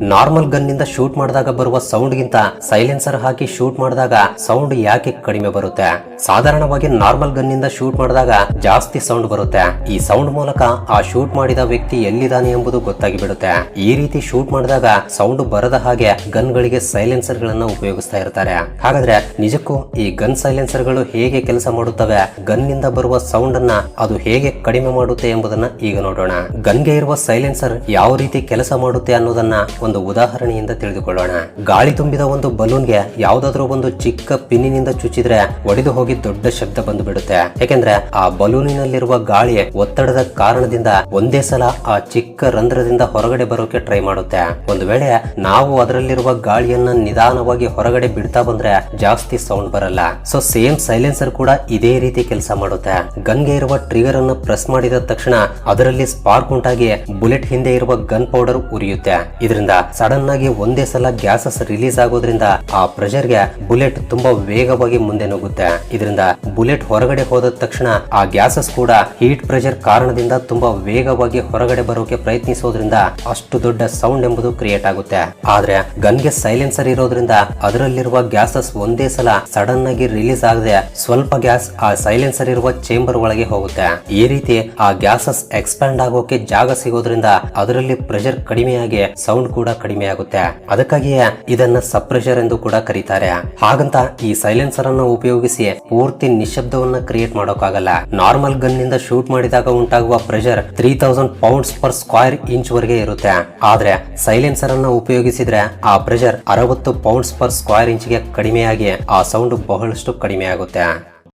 Normal gun ನಿಂದ shoot ಮಾಡಿದಾಗ ಬರುವ ಸೌಂಡ್ ಗಿಂತ ಸೈಲೆನ್ಸರ್ ಹಾಕಿ ಶೂಟ್ ಮಾಡಿದಾಗ ಸೌಂಡ್ ಯಾಕೆ ಕಡಿಮೆ ಬರುತ್ತೆ? ಸಾಧಾರಣವಾಗಿ ನಾರ್ಮಲ್ ಗನ್ ನಿಂದ ಶೂಟ್ ಮಾಡಿದಾಗ ಜಾಸ್ತಿ ಸೌಂಡ್ ಬರುತ್ತೆ. ಈ ಸೌಂಡ್ ಮೂಲಕ ಆ ಶೂಟ್ ಮಾಡಿದ ವ್ಯಕ್ತಿ ಎಲ್ಲಿದ್ದಾನೆ ಎಂಬುದು ಗೊತ್ತಾಗಿ ಬಿಡುತ್ತೆ. ಈ ರೀತಿ ಶೂಟ್ ಮಾಡಿದಾಗ ಸೌಂಡ್ ಬರದ ಹಾಗೆ ಗನ್ ಗಳಿಗೆ ಸೈಲೆನ್ಸರ್ ಗಳನ್ನ ಉಪಯೋಗಿಸ್ತಾ ಇರ್ತಾರೆ. ಹಾಗಾದ್ರೆ ನಿಜಕ್ಕೂ ಈ ಗನ್ ಸೈಲೆನ್ಸರ್ ಗಳು ಹೇಗೆ ಕೆಲಸ ಮಾಡುತ್ತವೆ, ಗನ್ ನಿಂದ ಬರುವ ಸೌಂಡ್ ಅನ್ನ ಅದು ಹೇಗೆ ಕಡಿಮೆ ಮಾಡುತ್ತೆ ಎಂಬುದನ್ನ ಈಗ ನೋಡೋಣ. ಗನ್ ಗೆ ಇರುವ ಸೈಲೆನ್ಸರ್ ಯಾವ ರೀತಿ ಕೆಲಸ ಮಾಡುತ್ತೆ ಅನ್ನೋದನ್ನ ಒಂದು ಉದಾಹರಣೆಯಿಂದ ತಿಳಿದುಕೊಳ್ಳೋಣ. ಗಾಳಿ ತುಂಬಿದ ಒಂದು ಬಲೂನ್ಗೆ ಯಾವ್ದಾದ್ರು ಒಂದು ಚಿಕ್ಕ ಪಿನ್ನಿನಿಂದ ಚುಚ್ಚಿದ್ರೆ ಒಡೆದು ಹೋಗಿ ದೊಡ್ಡ ಶಬ್ದ ಬಂದು ಬಿಡುತ್ತೆ. ಯಾಕೆಂದ್ರೆ ಆ ಬಲೂನಿನಲ್ಲಿರುವ ಗಾಳಿ ಒತ್ತಡದ ಕಾರಣದಿಂದ ಒಂದೇ ಸಲ ಆ ಚಿಕ್ಕ ರಂಧ್ರದಿಂದ ಹೊರಗಡೆ ಬರೋಕೆ ಟ್ರೈ ಮಾಡುತ್ತೆ. ಒಂದು ವೇಳೆ ನಾವು ಅದರಲ್ಲಿರುವ ಗಾಳಿಯನ್ನ ನಿಧಾನವಾಗಿ ಹೊರಗಡೆ ಬಿಡ್ತಾ ಬಂದ್ರೆ ಜಾಸ್ತಿ ಸೌಂಡ್ ಬರಲ್ಲ. ಸೊ ಸೇಮ್ ಸೈಲೆನ್ಸರ್ ಕೂಡ ಇದೇ ರೀತಿ ಕೆಲಸ ಮಾಡುತ್ತೆ. ಗನ್ಗೆ ಇರುವ ಟ್ರಿಗರ್ ಅನ್ನು ಪ್ರೆಸ್ ಮಾಡಿದ ತಕ್ಷಣ ಅದರಲ್ಲಿ ಸ್ಪಾರ್ಕ್ ಉಂಟಾಗಿ ಬುಲೆಟ್ ಹಿಂದೆ ಇರುವ ಗನ್ ಪೌಡರ್ ಉರಿಯುತ್ತೆ. ಇದರಿಂದ ಸಡನ್ ಆಗಿ ಒಂದೇ ಸಲ ಗ್ಯಾಸಸ್ ರಿಲೀಸ್ ಆಗೋದ್ರಿಂದ ಆ ಪ್ರೆಷರ್ ಗೆ ಬುಲೆಟ್ ತುಂಬಾ ವೇಗವಾಗಿ ಮುಂದೆ ನುಗ್ಗುತ್ತೆ. ಇದರಿಂದ ಬುಲೆಟ್ ಹೊರಗಡೆ ಹೋದ ತಕ್ಷಣ ಆ ಗ್ಯಾಸಸ್ ಕೂಡ ಹೀಟ್ ಪ್ರೆಷರ್ ಕಾರಣದಿಂದ ತುಂಬಾ ವೇಗವಾಗಿ ಹೊರಗಡೆ ಬರೋಕೆ ಪ್ರಯತ್ನಿಸೋದ್ರಿಂದ ಅಷ್ಟು ದೊಡ್ಡ ಸೌಂಡ್ ಎಂಬುದು ಕ್ರಿಯೇಟ್ ಆಗುತ್ತೆ. ಆದ್ರೆ ಗನ್ಗೆ ಸೈಲೆನ್ಸರ್ ಇರೋದ್ರಿಂದ ಅದರಲ್ಲಿರುವ ಗ್ಯಾಸಸ್ ಒಂದೇ ಸಲ ಸಡನ್ ಆಗಿ ರಿಲೀಸ್ ಆಗದೆ ಸ್ವಲ್ಪ ಗ್ಯಾಸ್ ಆ ಸೈಲೆನ್ಸರ್ ಇರುವ ಚೇಂಬರ್ ಒಳಗೆ ಹೋಗುತ್ತೆ. ಈ ರೀತಿ ಆ ಗ್ಯಾಸಸ್ ಎಕ್ಸ್ಪ್ಯಾಂಡ್ ಆಗೋಕೆ ಜಾಗ ಸಿಗೋದ್ರಿಂದ ಅದರಲ್ಲಿ ಪ್ರೆಷರ್ ಕಡಿಮೆಯಾಗಿ ಸೌಂಡ್ ಕೂಡ ಕಡಿಮೆ ಆಗುತ್ತೆ. ಅದಕ್ಕಾಗಿಯೇ ಇದನ್ನ ಸಪ್ರೆಷರ್ ಎಂದು ಕೂಡ ಕರೀತಾರೆ. ಹಾಗಂತ ಈ ಸೈಲೆನ್ಸರ್ ಅನ್ನು ಉಪಯೋಗಿಸಿ ಪೂರ್ತಿ ನಿಶಬ್ದವನ್ನ ಕ್ರಿಯೇಟ್ ಮಾಡೋಕ್ಕಾಗಲ್ಲ. ನಾರ್ಮಲ್ ಗನ್ ನಿಂದ ಶೂಟ್ ಮಾಡಿದಾಗ ಉಂಟಾಗುವ pressure 3000 pounds per square inch ವರೆಗೆ ಇರುತ್ತೆ. ಆದ್ರೆ ಸೈಲೆನ್ಸರ್ ಅನ್ನು ಉಪಯೋಗಿಸಿದ್ರೆ ಆ pressure 60 pounds per square inch ಗೆ ಕಡಿಮೆಯಾಗಿ ಆ ಸೌಂಡ್ ಬಹಳಷ್ಟು ಕಡಿಮೆ ಆಗುತ್ತೆ.